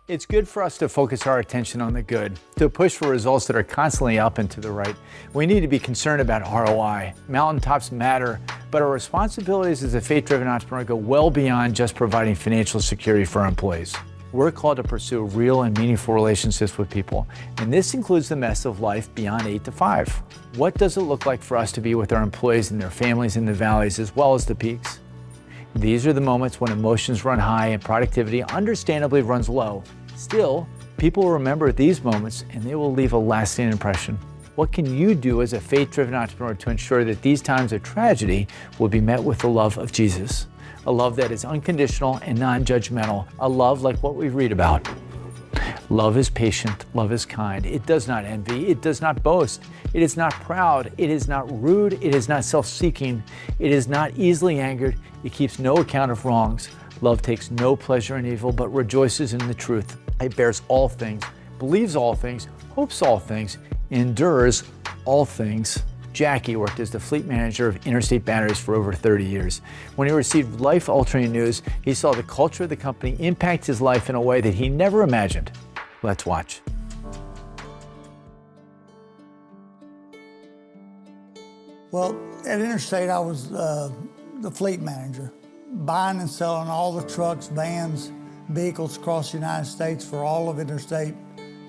It's good for us to focus our attention on the good, to push for results that are constantly up and to the right. We need to be concerned about ROI. Mountaintops matter, but our responsibilities as a faith-driven entrepreneur go well beyond just providing financial security for our employees. We're called to pursue real and meaningful relationships with people, and this includes the mess of life beyond 8 to 5. What does it look like for us to be with our employees and their families in the valleys as well as the peaks? These are the moments when emotions run high and productivity understandably runs low. Still, people will remember these moments and they will leave a lasting impression. What can you do as a faith-driven entrepreneur to ensure that these times of tragedy will be met with the love of Jesus? A love that is unconditional and non-judgmental, a love like what we read about. Love is patient, love is kind. It does not envy, it does not boast, it is not proud, it is not rude, it is not self-seeking, it is not easily angered, it keeps no account of wrongs. Love takes no pleasure in evil, but rejoices in the truth. It bears all things, believes all things, hopes all things, endures all things. Jackie worked as the fleet manager of Interstate Batteries for over 30 years. When he received life-altering news, he saw the culture of the company impact his life in a way that he never imagined. Let's watch. Well, at Interstate, I was the fleet manager, buying and selling all the trucks, vans, vehicles across the United States for all of Interstate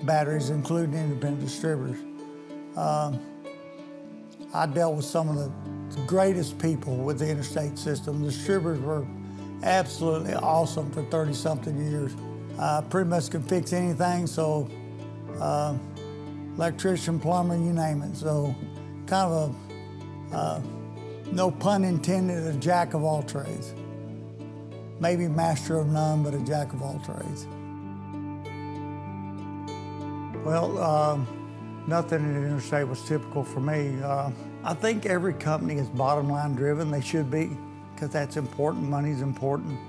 Batteries, including independent distributors. I dealt with some of the greatest people with the Interstate system. The distributors were absolutely awesome for 30-something years. Pretty much could fix anything, so electrician, plumber, you name it. So kind of a, no pun intended, a jack of all trades. Maybe master of none, but a jack of all trades. Well, nothing at Interstate was typical for me. I think every company is bottom line driven. They should be, because that's important. Money's important.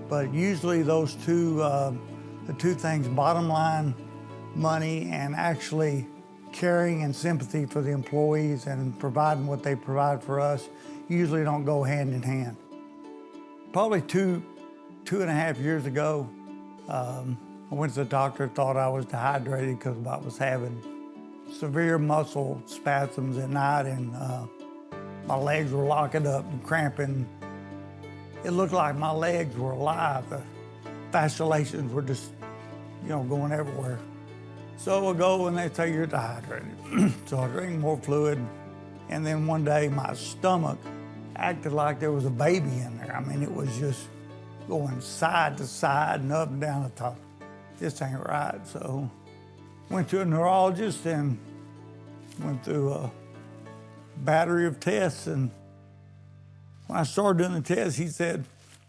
But usually those the two things, bottom line money and actually caring and sympathy for the employees and providing what they provide for us, usually don't go hand in hand. Probably two and a half years ago, I went to the doctor, thought I was dehydrated because I was having severe muscle spasms at night, and my legs were locking up and cramping. It looked like my legs were alive. The fasciculations were just, going everywhere. So I go and they say you're dehydrated. So I drink more fluid, and then one day my stomach acted like there was a baby in there. I mean, it was just going side to side and up and down the top. This ain't right. So went to a neurologist and went through a battery of tests. And when I started doing the tests, he said,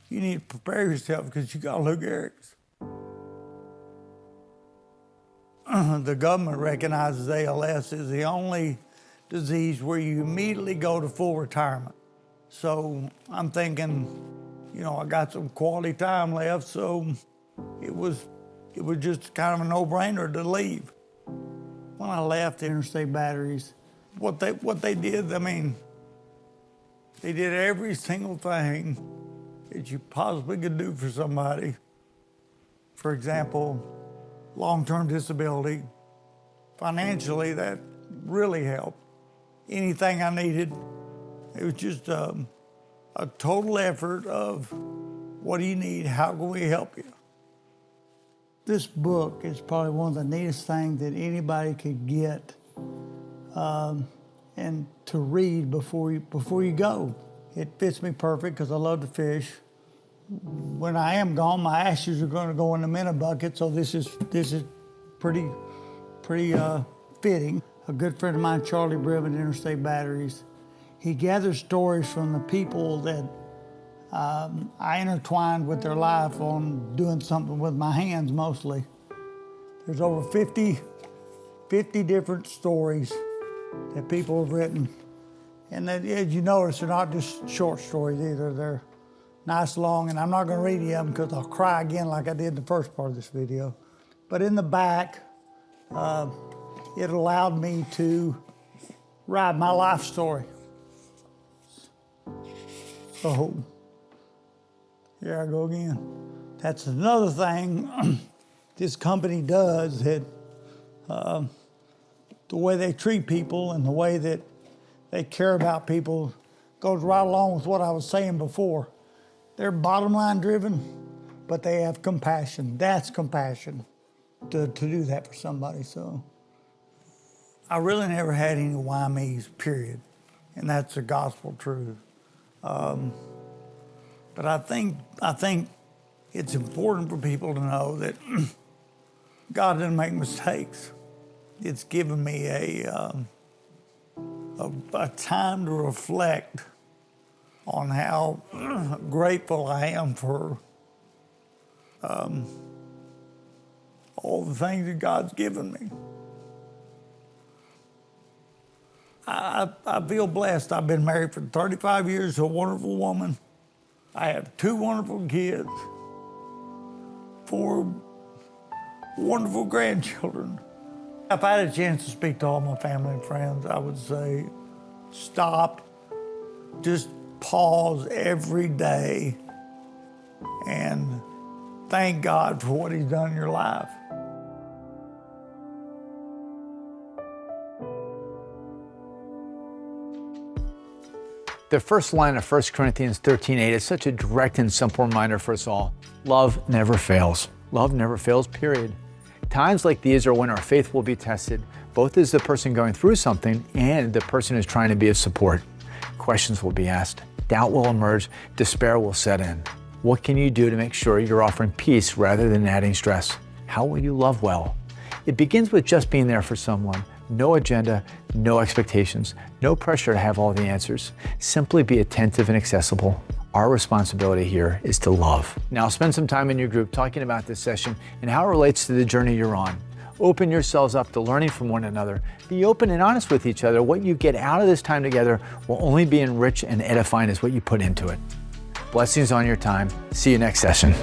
you need to prepare yourself because you got Lou Gehrig's. The government recognizes ALS as the only disease where you immediately go to full retirement. So I'm thinking, I got some quality time left, so it was just kind of a no-brainer to leave. When I left Interstate Batteries, what they did, they did every single thing that you possibly could do for somebody. For example, long-term disability. Financially, that really helped. Anything I needed, it was just a total effort of what do you need, how can we help you? This book is probably one of the neatest things that anybody could get and to read before you go. It fits me perfect because I love to fish. When I am gone, my ashes are going to go in the minute bucket, so this is pretty fitting. A good friend of mine, Charlie Bribb at Interstate Batteries, he gathers stories from the people that I intertwined with their life on doing something with my hands mostly. There's over 50 different stories that people have written. And that, as you notice, they're not just short stories either. They're nice, long, and I'm not going to read any of them because I'll cry again like I did in the first part of this video. But in the back, it allowed me to write my life story. So, here I go again. That's another thing this company does, that the way they treat people and the way that they care about people goes right along with what I was saying before. They're bottom line driven, but they have compassion. That's compassion, to do that for somebody. So I really never had any why me's, period. And that's the gospel truth. But I think it's important for people to know that God doesn't make mistakes. It's given me a time to reflect on how grateful I am for all the things that God's given me. I feel blessed. I've been married for 35 years to a wonderful woman. I have 2 wonderful kids, 4 wonderful grandchildren. If I had a chance to speak to all my family and friends, I would say, stop, just pause every day and thank God for what He's done in your life. The first line of 1 Corinthians 13:8 is such a direct and simple reminder for us all. Love never fails. Love never fails, period. Times like these are when our faith will be tested, both as the person going through something and the person who's trying to be of support. Questions will be asked. Doubt will emerge. Despair will set in. What can you do to make sure you're offering peace rather than adding stress? How will you love well? It begins with just being there for someone. No agenda, no expectations, no pressure to have all the answers. Simply be attentive and accessible. Our responsibility here is to love. Now spend some time in your group talking about this session and how it relates to the journey you're on. Open yourselves up to learning from one another. Be open and honest with each other. What you get out of this time together will only be enriched and edifying as what you put into it. Blessings on your time. See you next session.